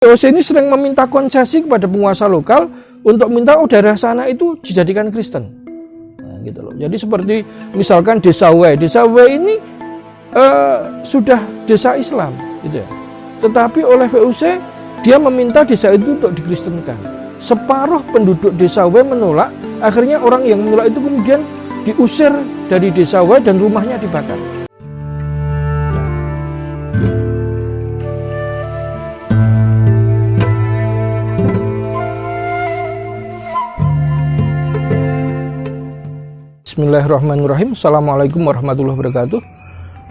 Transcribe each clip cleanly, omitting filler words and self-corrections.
VOC ini sering meminta konsesi kepada penguasa lokal untuk minta daerah sana itu dijadikan Kristen. Nah, gitu loh. Jadi seperti misalkan Desa W ini sudah desa Islam, gitu ya. Tetapi oleh VOC dia meminta desa itu untuk dikristenkan. Separuh penduduk Desa W menolak. Akhirnya orang yang menolak itu kemudian diusir dari Desa W dan rumahnya dibakar. Bismillahirrahmanirrahim. Assalamualaikum warahmatullahi wabarakatuh.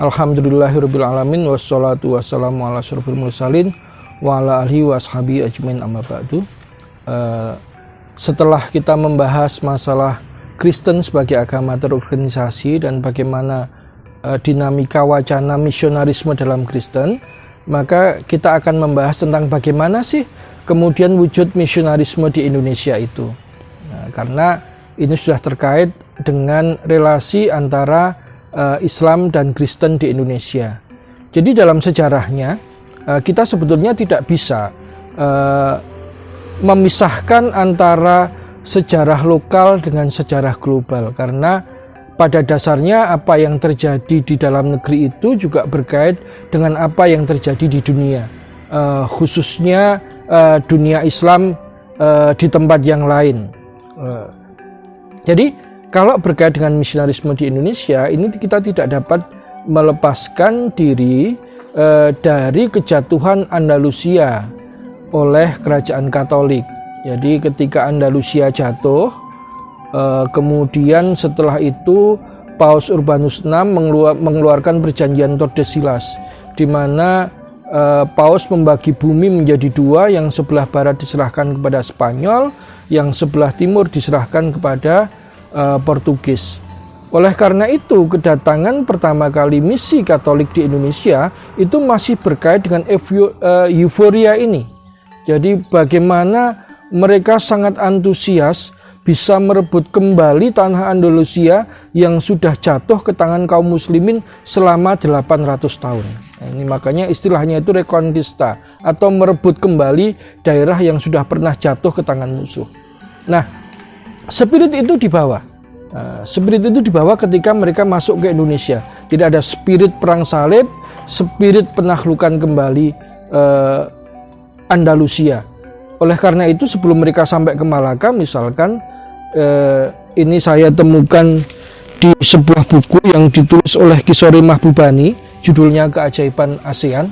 Alhamdulillahirrabbilalamin. Wassalatu wassalamu ala asyrofil mursalin wa ala alihi wa ashabihi ajmain amma ba'du. Setelah kita membahas masalah Kristen sebagai agama terorganisasi dan bagaimana dinamika wacana misionarisme dalam Kristen, maka kita akan membahas tentang bagaimana sih kemudian wujud misionarisme di Indonesia itu. Nah, karena ini sudah terkait dengan relasi antara Islam dan Kristen di Indonesia. Jadi dalam sejarahnya kita sebetulnya tidak bisa memisahkan antara sejarah lokal dengan sejarah global, karena pada dasarnya apa yang terjadi di dalam negeri itu juga berkait dengan apa yang terjadi di dunia, khususnya dunia Islam di tempat yang lain. Jadi kalau berkait dengan misionarisme di Indonesia, ini kita tidak dapat melepaskan diri dari kejatuhan Andalusia oleh kerajaan Katolik. Jadi ketika Andalusia jatuh, kemudian setelah itu Paus Urbanus VI mengeluarkan perjanjian Tordesillas, di mana Paus membagi bumi menjadi dua, yang sebelah barat diserahkan kepada Spanyol, yang sebelah timur diserahkan kepada Portugis. Oleh karena itu, kedatangan pertama kali misi Katolik di Indonesia itu masih berkait dengan euforia ini. Jadi bagaimana mereka sangat antusias bisa merebut kembali tanah Andalusia yang sudah jatuh ke tangan kaum muslimin selama 800 tahun. Nah, ini makanya istilahnya itu reconquista, atau merebut kembali daerah yang sudah pernah jatuh ke tangan musuh. Nah, spirit itu dibawa. Spirit itu dibawa ketika mereka masuk ke Indonesia. Tidak ada spirit perang salib, spirit penaklukan kembali Andalusia. Oleh karena itu sebelum mereka sampai ke Malaka, misalkan ini saya temukan di sebuah buku yang ditulis oleh Ki Sori Mahbubani, judulnya Keajaiban ASEAN.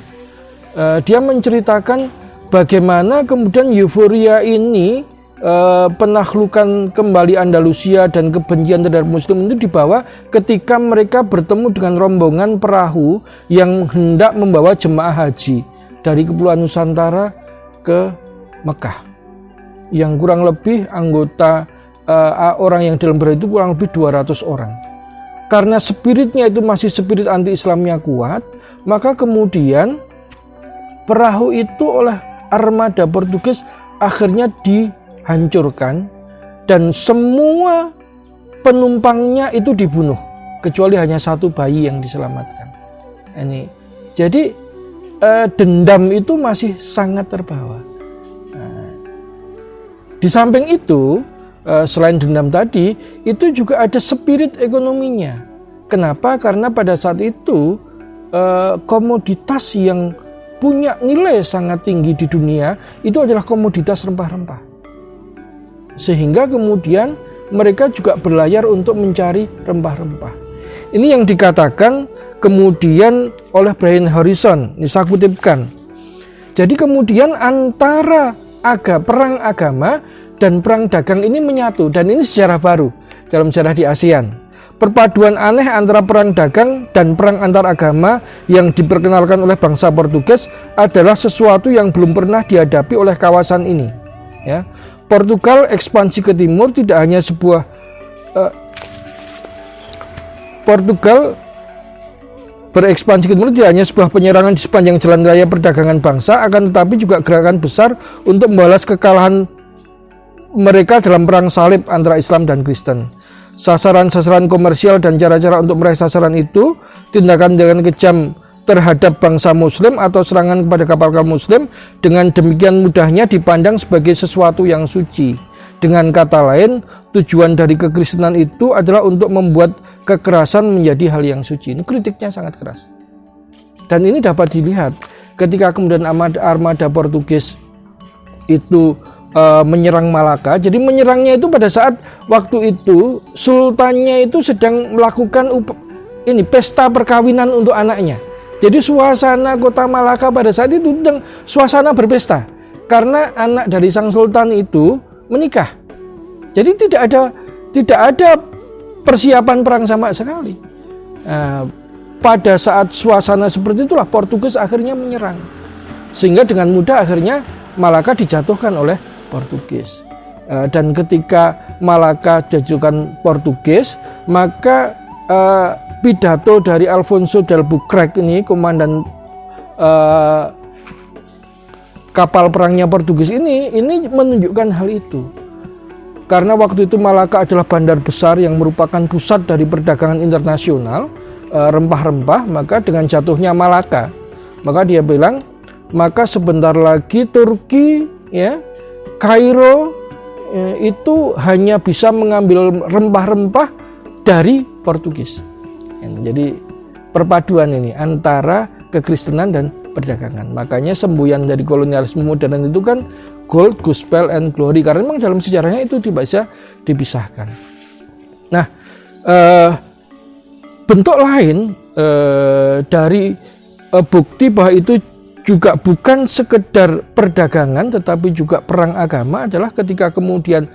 Dia menceritakan bagaimana kemudian euforia ini, penaklukan kembali Andalusia dan kebencian terhadap Muslim itu dibawa ketika mereka bertemu dengan rombongan perahu yang hendak membawa jemaah haji dari Kepulauan Nusantara ke Mekah, yang kurang lebih anggota orang yang dalam perahu itu kurang lebih 200 orang. Karena spiritnya itu masih spirit anti-Islamnya kuat, maka kemudian perahu itu oleh armada Portugis akhirnya dihancurkan dan semua penumpangnya itu dibunuh, kecuali hanya satu bayi yang diselamatkan. Ini jadi dendam itu masih sangat terbawa. Di samping itu, selain dendam tadi, itu juga ada spirit ekonominya. Kenapa? Karena pada saat itu komoditas yang punya nilai sangat tinggi di dunia itu adalah komoditas rempah-rempah. Sehingga kemudian mereka juga berlayar untuk mencari rempah-rempah. Ini yang dikatakan kemudian oleh Brian Harrison, ini saya kutipkan. Jadi kemudian antara perang agama dan perang dagang ini menyatu, dan ini sejarah baru dalam sejarah di ASEAN. Perpaduan aneh antara perang dagang dan perang antar agama yang diperkenalkan oleh bangsa Portugis adalah sesuatu yang belum pernah dihadapi oleh kawasan ini. Ya. Portugal ekspansi ke timur tidak hanya sebuah Portugal berekspansi ke timur tidak hanya sebuah penyerangan di sepanjang jalan raya perdagangan bangsa, akan tetapi juga gerakan besar untuk membalas kekalahan mereka dalam perang salib antara Islam dan Kristen. Sasaran-sasaran komersial dan cara-cara untuk meraih sasaran itu, tindakan-tindakan kejam terhadap bangsa Muslim atau serangan kepada kapal kaum Muslim dengan demikian mudahnya dipandang sebagai sesuatu yang suci. Dengan kata lain, tujuan dari kekristenan itu adalah untuk membuat kekerasan menjadi hal yang suci. Ini kritiknya sangat keras. Dan ini dapat dilihat ketika kemudian armada Portugis itu menyerang Malaka. Jadi menyerangnya itu pada saat waktu itu sultannya itu sedang melakukan pesta perkawinan untuk anaknya. Jadi suasana kota Malaka pada saat itu sedang suasana berpesta karena anak dari sang sultan itu menikah. Jadi tidak ada persiapan perang sama sekali. Pada saat suasana seperti itulah Portugis akhirnya menyerang. Sehingga dengan mudah akhirnya Malaka dijatuhkan oleh Portugis. Dan ketika Malaka dijatuhkan Portugis, maka pidato dari Alfonso de Albuquerque ini, komandan kapal perangnya Portugis ini menunjukkan hal itu. Karena waktu itu Malaka adalah bandar besar yang merupakan pusat dari perdagangan internasional rempah-rempah, maka dengan jatuhnya Malaka, maka dia bilang, maka sebentar lagi Turki, Kairo itu hanya bisa mengambil rempah-rempah dari Portugis. Jadi perpaduan ini antara kekristenan dan perdagangan. Makanya semboyan dari kolonialisme modern itu kan gold, gospel, and glory. Karena memang dalam sejarahnya itu bisa dipisahkan. Nah, bentuk lain dari bukti bahwa itu juga bukan sekedar perdagangan tetapi juga perang agama adalah ketika kemudian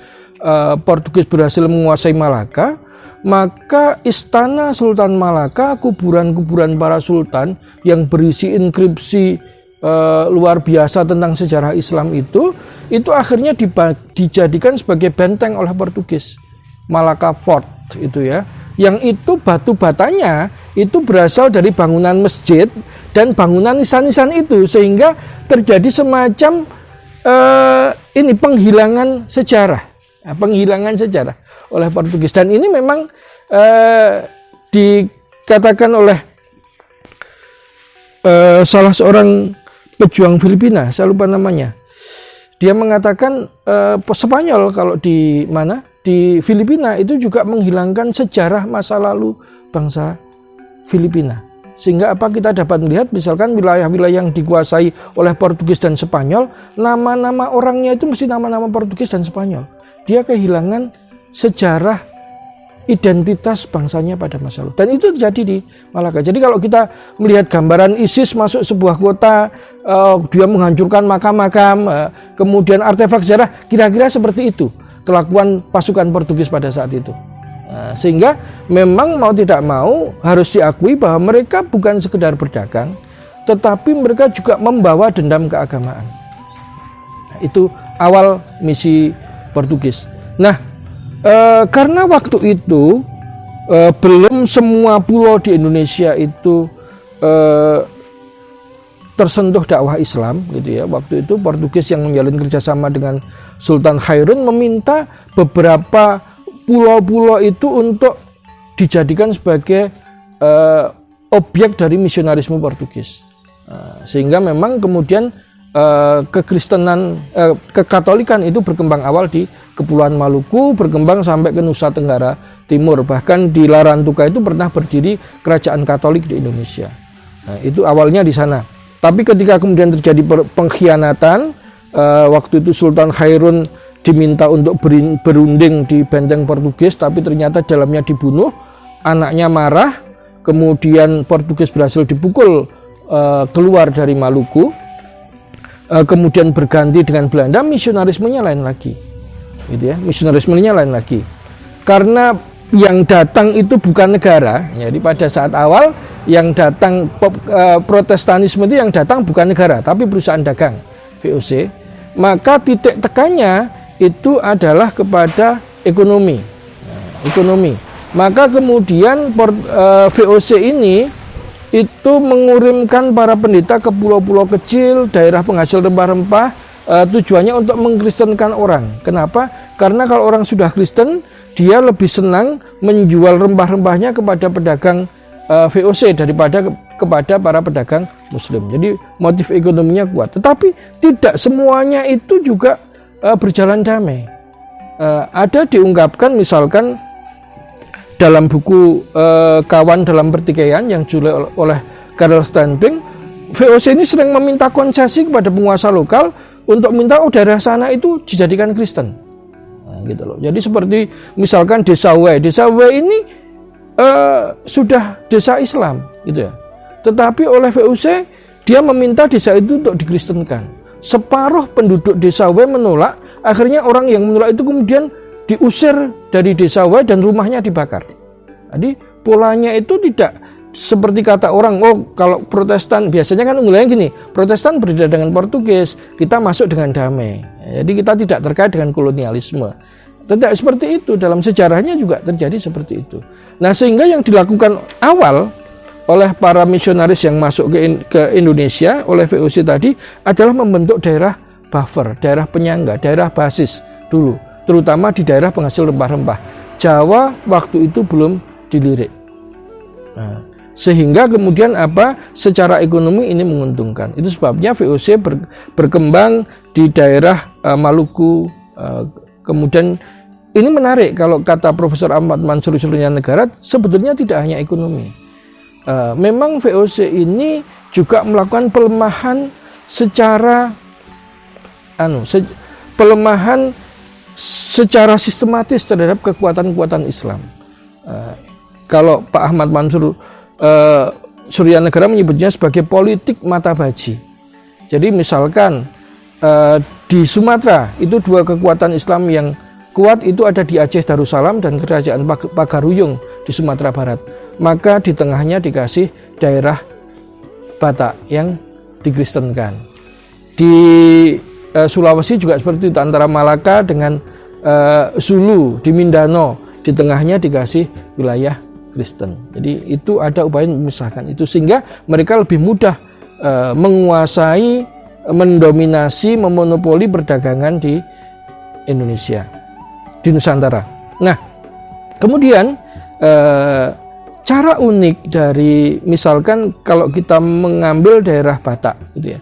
Portugis berhasil menguasai Malaka, maka istana Sultan Malaka, kuburan-kuburan para sultan yang berisi inskripsi luar biasa tentang sejarah Islam itu akhirnya dijadikan sebagai benteng oleh Portugis. Malaka Fort itu ya. Yang itu batu batanya itu berasal dari bangunan masjid dan bangunan nisan-nisan itu, sehingga terjadi semacam penghilangan sejarah. Penghilangan sejarah oleh Portugis, dan ini memang dikatakan oleh salah seorang pejuang Filipina, saya lupa namanya. Dia mengatakan Spanyol kalau di Filipina itu juga menghilangkan sejarah masa lalu bangsa Filipina. Sehingga kita dapat melihat misalkan wilayah-wilayah yang dikuasai oleh Portugis dan Spanyol, nama-nama orangnya itu mesti nama-nama Portugis dan Spanyol. Dia kehilangan sejarah identitas bangsanya pada masa lalu. Dan itu terjadi di Malaka. Jadi kalau kita melihat gambaran ISIS masuk sebuah kota, dia menghancurkan makam-makam, kemudian artefak sejarah, kira-kira seperti itu kelakuan pasukan Portugis pada saat itu. Sehingga memang mau tidak mau harus diakui bahwa mereka bukan sekedar berdagang, tetapi mereka juga membawa dendam keagamaan. Itu awal misi Portugis. Nah, karena waktu itu belum semua pulau di Indonesia itu tersentuh dakwah Islam, gitu ya. Waktu itu Portugis yang menjalin kerjasama dengan Sultan Khairun meminta beberapa pulau-pulau itu untuk dijadikan sebagai objek dari misionarisme Portugis, sehingga memang kemudian kekristenan, kekatolikan itu berkembang awal di Kepulauan Maluku, berkembang sampai ke Nusa Tenggara Timur, bahkan di Larantuka itu pernah berdiri kerajaan Katolik di Indonesia. Nah, itu awalnya di sana. Tapi ketika kemudian terjadi pengkhianatan, waktu itu Sultan Khairun diminta untuk berunding di benteng Portugis, tapi ternyata dalamnya dibunuh, anaknya marah, kemudian Portugis berhasil dipukul keluar dari Maluku, kemudian berganti dengan Belanda, misionarismenya lain lagi, gitu ya, misionarismenya lain lagi, karena yang datang itu bukan negara. Jadi pada saat awal yang datang Protestanisme itu yang datang bukan negara, tapi perusahaan dagang VOC, maka titik tekannya itu adalah kepada ekonomi. Ekonomi. Maka kemudian VOC ini itu mengirimkan para pendeta ke pulau-pulau kecil, daerah penghasil rempah-rempah, tujuannya untuk mengkristenkan orang. Kenapa? Karena kalau orang sudah Kristen, dia lebih senang menjual rempah-rempahnya kepada pedagang VOC daripada kepada para pedagang muslim. Jadi motif ekonominya kuat. Tetapi tidak semuanya itu juga berjalan damai. Ada diungkapkan misalkan dalam buku Kawan dalam Pertikaian yang ditulis oleh Karl Steinbeck, VOC ini sering meminta konsesi kepada penguasa lokal untuk minta daerah sana itu dijadikan Kristen. Nah, gitu loh. Jadi seperti misalkan Desa W ini sudah desa Islam, gitu ya. Tetapi oleh VOC dia meminta desa itu untuk dikristenkan. Separuh penduduk Desa W menolak, akhirnya orang yang menolak itu kemudian diusir dari Desa W dan rumahnya dibakar. Jadi polanya itu tidak seperti kata orang, kalau Protestan biasanya kan unggulannya gini, Protestan berbeda dengan Portugis, kita masuk dengan damai. Jadi kita tidak terkait dengan kolonialisme. Tidak seperti itu, dalam sejarahnya juga terjadi seperti itu. Nah, sehingga yang dilakukan awal oleh para misionaris yang masuk ke Indonesia oleh VOC tadi adalah membentuk daerah buffer, daerah penyangga, daerah basis dulu, terutama di daerah penghasil rempah-rempah. Jawa waktu itu belum dilirik. Nah, sehingga kemudian secara ekonomi ini menguntungkan. Itu sebabnya VOC berkembang di daerah Maluku. Kemudian ini menarik, kalau kata Profesor Ahmad Mansur Suryanegara, sebetulnya tidak hanya ekonomi. Memang VOC ini juga melakukan pelemahan secara sistematis terhadap kekuatan-kekuatan Islam. Kalau Pak Ahmad Mansur Suryanegara menyebutnya sebagai politik mata baji. Jadi misalkan di Sumatera itu dua kekuatan Islam yang kuat itu ada di Aceh Darussalam dan Kerajaan Pagaruyung di Sumatera Barat. Maka di tengahnya dikasih daerah Batak yang dikristenkan. Di Sulawesi juga seperti itu, antara Malaka dengan Sulu di Mindanao, di tengahnya dikasih wilayah Kristen. Jadi itu ada upaya memisahkan itu sehingga mereka lebih mudah menguasai, mendominasi, memonopoli perdagangan di Indonesia, di Nusantara. Nah, kemudian cara unik dari misalkan kalau kita mengambil daerah Batak, gitu ya,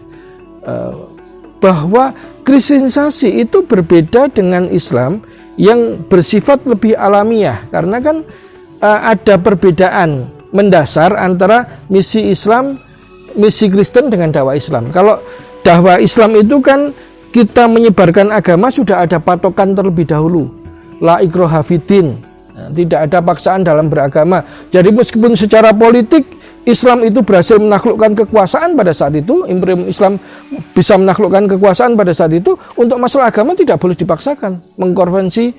bahwa kristenisasi itu berbeda dengan Islam yang bersifat lebih alamiah, karena kan ada perbedaan mendasar antara misi Islam, misi Kristen dengan dakwah Islam. Kalau dakwah Islam itu kan kita menyebarkan agama sudah ada patokan terlebih dahulu. La ikraha fiddin. Tidak ada paksaan dalam beragama. Jadi meskipun secara politik Islam itu berhasil menaklukkan kekuasaan pada saat itu, imperium Islam bisa menaklukkan kekuasaan pada saat itu, untuk masalah agama tidak boleh dipaksakan. Mengkonvensi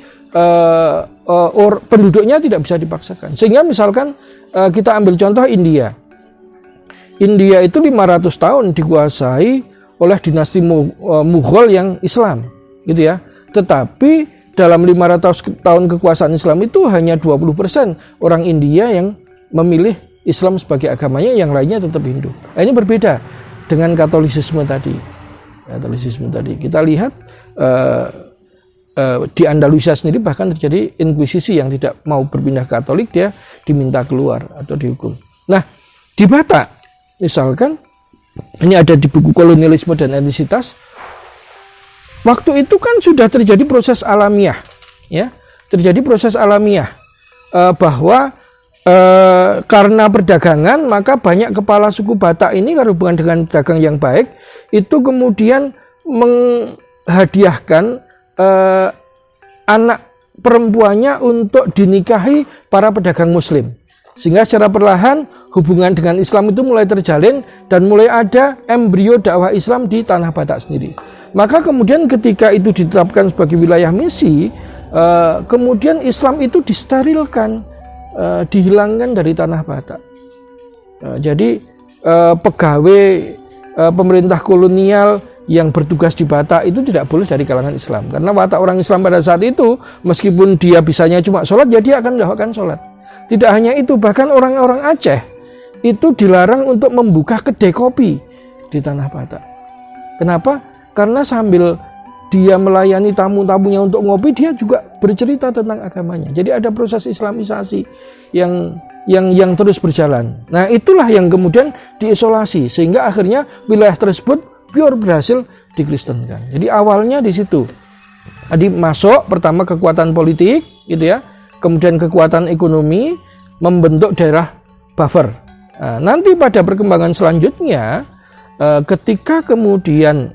penduduknya tidak bisa dipaksakan. Sehingga misalkan kita ambil contoh India. India itu 500 tahun dikuasai oleh dinasti Mughal yang Islam, gitu ya. Tetapi dalam 500 tahun kekuasaan Islam itu hanya 20% orang India yang memilih Islam sebagai agamanya, yang lainnya tetap Hindu. Nah, ini berbeda dengan Katolisisme tadi. Kita lihat di Andalusia sendiri bahkan terjadi inkuisisi, yang tidak mau berpindah Katolik dia diminta keluar atau dihukum. Nah, di Batak misalkan, ini ada di buku Kolonialisme dan Etnisitas, waktu itu kan sudah terjadi proses alamiah, ya, bahwa karena perdagangan maka banyak kepala suku Batak ini, karena hubungan dengan dagang yang baik, itu kemudian menghadiahkan anak perempuannya untuk dinikahi para pedagang Muslim, sehingga secara perlahan hubungan dengan Islam itu mulai terjalin dan mulai ada embrio dakwah Islam di tanah Batak sendiri. Maka kemudian ketika itu ditetapkan sebagai wilayah misi, kemudian Islam itu disterilkan, dihilangkan dari tanah Batak. Jadi pegawai pemerintah kolonial yang bertugas di Batak itu tidak boleh dari kalangan Islam, karena watak orang Islam pada saat itu, meskipun dia bisanya cuma sholat, ya dia akan melakukan sholat. Tidak hanya itu, bahkan orang-orang Aceh itu dilarang untuk membuka kedai kopi di tanah Batak. Kenapa? Karena sambil dia melayani tamu-tamunya untuk ngopi, dia juga bercerita tentang agamanya. Jadi ada proses Islamisasi yang terus berjalan. Nah, itulah yang kemudian diisolasi sehingga akhirnya wilayah tersebut pure berhasil dikristenkan. Jadi awalnya di situ. Jadi masuk pertama kekuatan politik gitu ya. Kemudian kekuatan ekonomi membentuk daerah buffer. Nah, nanti pada perkembangan selanjutnya ketika kemudian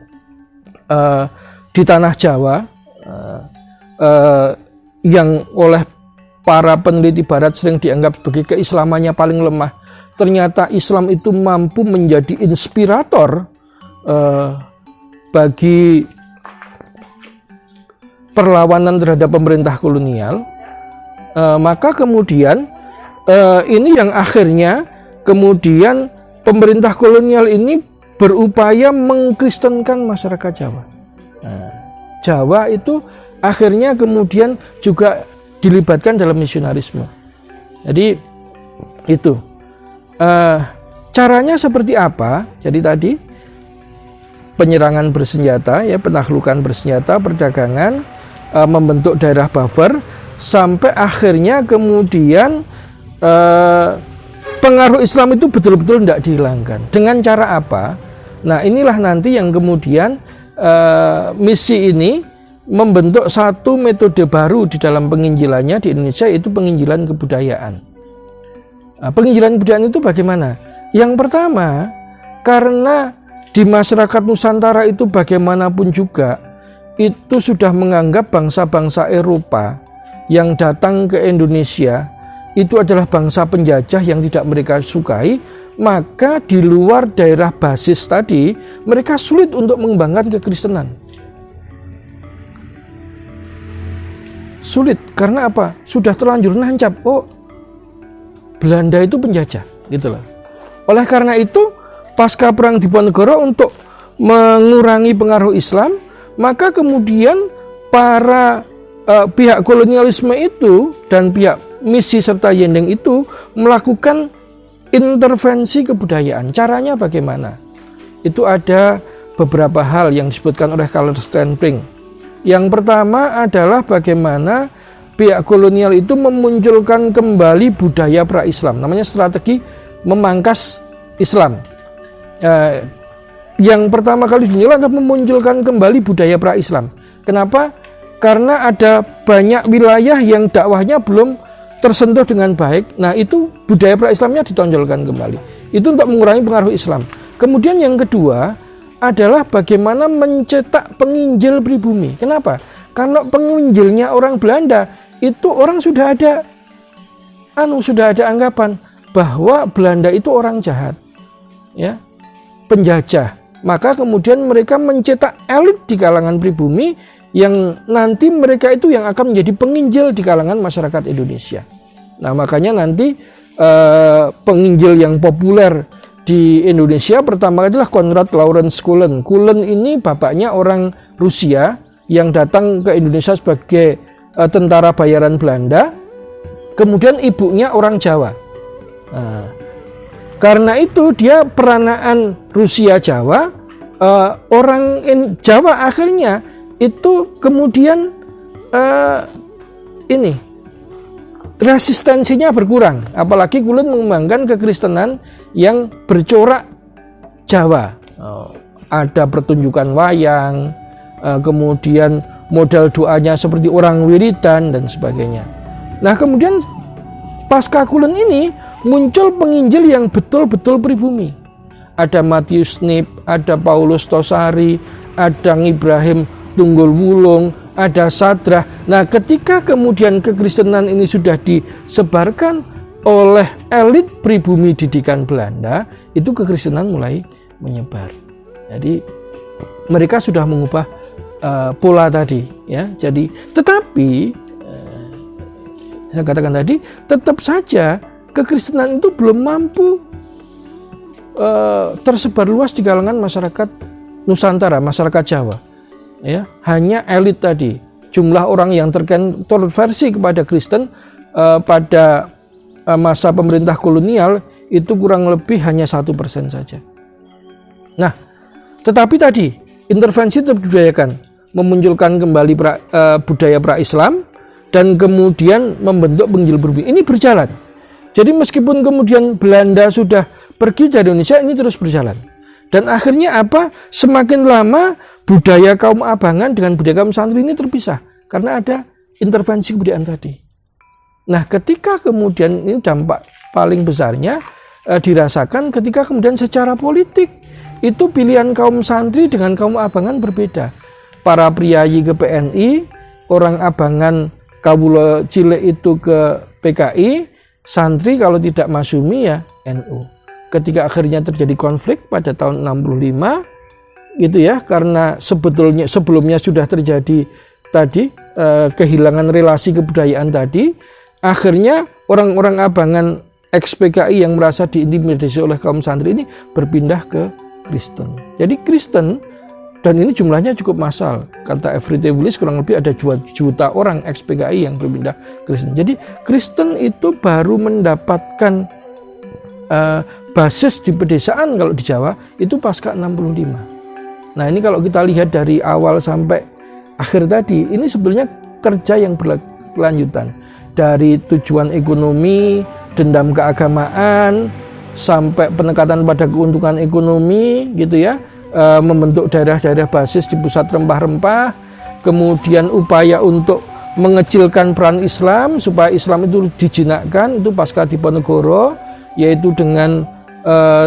di tanah Jawa yang oleh para peneliti barat sering dianggap sebagai keislamannya paling lemah, ternyata Islam itu mampu menjadi inspirator bagi perlawanan terhadap pemerintah kolonial. Maka kemudian ini yang akhirnya kemudian pemerintah kolonial ini berupaya mengkristenkan masyarakat Jawa. Nah, Jawa itu akhirnya kemudian juga dilibatkan dalam misionarisme. Jadi itu caranya seperti apa? Jadi tadi penyerangan bersenjata, ya, penaklukan bersenjata, perdagangan, membentuk daerah buffer, sampai akhirnya kemudian pengaruh Islam itu betul-betul tidak dihilangkan. Dengan cara apa? Nah, inilah nanti yang kemudian misi ini membentuk satu metode baru di dalam penginjilannya di Indonesia, yaitu penginjilan kebudayaan. Nah, penginjilan kebudayaan itu bagaimana? Yang pertama, karena di masyarakat Nusantara itu bagaimanapun juga itu sudah menganggap bangsa-bangsa Eropa yang datang ke Indonesia itu adalah bangsa penjajah yang tidak mereka sukai, maka di luar daerah basis tadi mereka sulit untuk mengembangkan kekristenan. Sulit karena apa? Sudah terlanjur nancap, oh Belanda itu penjajah, gitu loh. Oleh karena itu, pasca perang Diponegoro untuk mengurangi pengaruh Islam, maka kemudian para pihak kolonialisme itu dan pihak misi serta Yendeng itu melakukan intervensi kebudayaan. Caranya bagaimana? Itu ada beberapa hal yang disebutkan oleh Karl Steinbrink. Yang pertama adalah bagaimana pihak kolonial itu memunculkan kembali budaya pra-Islam. Namanya strategi memangkas Islam. Yang pertama kali dinilai adalah memunculkan kembali budaya pra-Islam. Kenapa? Karena ada banyak wilayah yang dakwahnya belum tersentuh dengan baik. Nah, itu budaya pra-Islamnya ditonjolkan kembali. Itu untuk mengurangi pengaruh Islam. Kemudian yang kedua adalah bagaimana mencetak penginjil pribumi. Kenapa? Karena penginjilnya orang Belanda itu orang sudah ada anggapan bahwa Belanda itu orang jahat, ya, penjajah. Maka kemudian mereka mencetak elit di kalangan pribumi yang nanti mereka itu yang akan menjadi penginjil di kalangan masyarakat Indonesia. Nah, makanya nanti penginjil yang populer di Indonesia pertama adalah Konrad Lorenz Cullen. Cullen ini bapaknya orang Rusia yang datang ke Indonesia sebagai tentara bayaran Belanda. Kemudian ibunya orang Jawa. Nah, karena itu dia peranaan Rusia Jawa, orang Jawa akhirnya itu kemudian resistensinya berkurang. Apalagi Cullen mengembangkan kekristenan yang bercorak Jawa. Ada pertunjukan wayang, kemudian modal doanya seperti orang wiridan dan sebagainya. Nah, kemudian pasca Cullen ini muncul penginjil yang betul-betul pribumi. Ada Matius Nip, ada Paulus Tosari, ada Ibrahim Tunggul Wulung, ada Sadrah. Nah, ketika kemudian kekristenan ini sudah disebarkan oleh elit pribumi didikan Belanda, itu kekristenan mulai menyebar. Jadi mereka sudah mengubah pola tadi, ya. Jadi, tetapi saya katakan tadi, tetap saja kekristenan itu belum mampu tersebar luas di kalangan masyarakat Nusantara, masyarakat Jawa. Ya, hanya elit tadi. Jumlah orang yang terkonversi kepada Kristen pada masa pemerintah kolonial itu kurang lebih hanya 1% saja. Nah, tetapi tadi intervensi tetap dibudayakan. memunculkan kembali budaya pra-Islam, dan kemudian membentuk penginjil pribumi. Ini berjalan. Jadi meskipun kemudian Belanda sudah pergi dari Indonesia, ini terus berjalan. Dan akhirnya apa? Semakin lama budaya kaum abangan dengan budaya kaum santri ini terpisah. Karena ada intervensi kebudayaan tadi. Nah, ketika kemudian ini dampak paling besarnya dirasakan ketika kemudian secara politik itu pilihan kaum santri dengan kaum abangan berbeda. Para priayi ke PNI, orang abangan kawula cilik itu ke PKI, santri kalau tidak Masyumi ya NU. Ketika akhirnya terjadi konflik pada tahun 65 gitu ya, karena sebelumnya sudah terjadi tadi kehilangan relasi kebudayaan tadi, akhirnya orang-orang abangan ex-PKI yang merasa diintimidasi oleh kaum santri ini berpindah ke Kristen. Jadi Kristen, dan ini jumlahnya cukup massal. Kata Everyday Willis kurang lebih ada 2 juta orang ex-PKI yang berpindah Kristen. Jadi Kristen itu baru mendapatkan basis di pedesaan kalau di Jawa itu pasca 65. Nah ini kalau kita lihat dari awal sampai akhir tadi, ini sebetulnya kerja yang berkelanjutan. Dari tujuan ekonomi, dendam keagamaan, sampai penekatan pada keuntungan ekonomi gitu ya, membentuk daerah-daerah basis di pusat rempah-rempah, kemudian upaya untuk mengecilkan peran Islam supaya Islam itu dijinakkan, itu pasca Diponegoro, yaitu dengan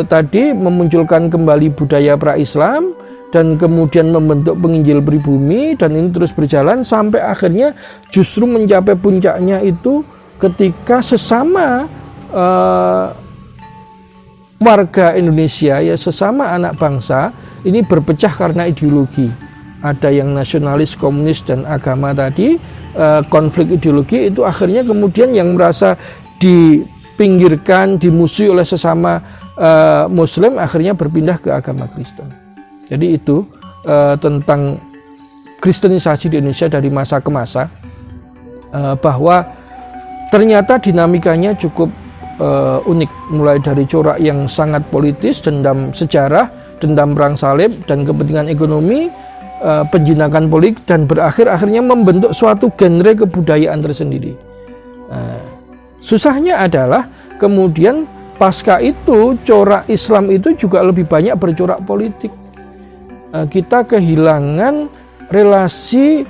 tadi memunculkan kembali budaya pra-Islam, dan kemudian membentuk penginjil pribumi, dan ini terus berjalan sampai akhirnya justru mencapai puncaknya itu ketika sesama warga Indonesia ya, sesama anak bangsa ini berpecah karena ideologi. Ada yang nasionalis, komunis, dan agama tadi, konflik ideologi itu akhirnya kemudian yang merasa dipinggirkan, dimusuhi oleh sesama Muslim akhirnya berpindah ke agama Kristen. Jadi itu tentang kristenisasi di Indonesia dari masa ke masa, bahwa ternyata dinamikanya cukup unik, mulai dari corak yang sangat politis, dendam sejarah, dendam perang salib, dan kepentingan ekonomi, penjinakan politik, dan akhirnya membentuk suatu genre kebudayaan tersendiri. Susahnya adalah kemudian pasca itu corak Islam itu juga lebih banyak bercorak politik. Kita kehilangan relasi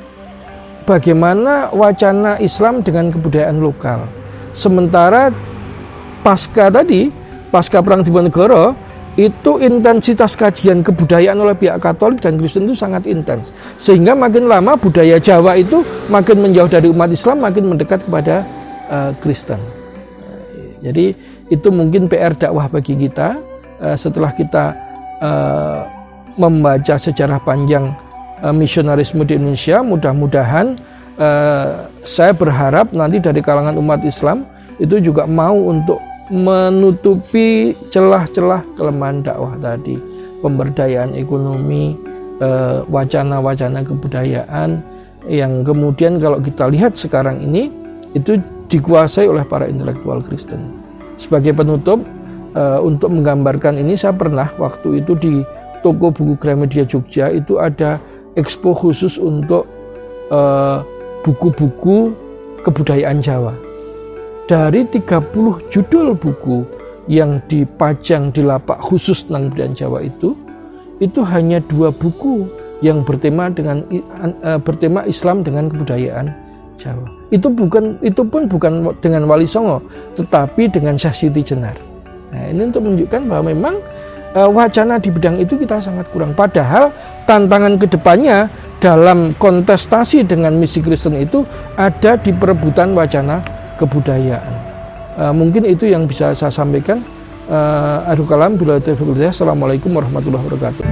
bagaimana wacana Islam dengan kebudayaan lokal. Sementara pasca perang Diponegoro itu intensitas kajian kebudayaan oleh pihak Katolik dan Kristen itu sangat intens, sehingga makin lama budaya Jawa itu makin menjauh dari umat Islam, makin mendekat kepada Kristen. Jadi itu mungkin PR dakwah bagi kita setelah kita membaca sejarah panjang misionarisme di Indonesia. Mudah-mudahan saya berharap nanti dari kalangan umat Islam itu juga mau untuk menutupi celah-celah kelemahan dakwah tadi, pemberdayaan ekonomi, wacana-wacana kebudayaan yang kemudian kalau kita lihat sekarang ini itu dikuasai oleh para intelektual Kristen. Sebagai penutup, untuk menggambarkan ini, saya pernah waktu itu di toko buku Gramedia Jogja itu ada expo khusus untuk buku-buku kebudayaan Jawa. Dari 30 judul buku yang dipajang di lapak khusus tentang kebudayaan Jawa itu hanya 2 buku yang bertema Islam dengan kebudayaan Jawa. Itu pun bukan dengan Wali Songo, tetapi dengan Syekh Siti Jenar. Nah, ini untuk menunjukkan bahwa memang wacana di bidang itu kita sangat kurang. Padahal tantangan kedepannya dalam kontestasi dengan misi Kristen itu ada di perebutan wacana kebudayaan. Mungkin itu yang bisa saya sampaikan. Akhirul kalam, billahi taufiq wal hidayah. Assalamualaikum warahmatullahi wabarakatuh.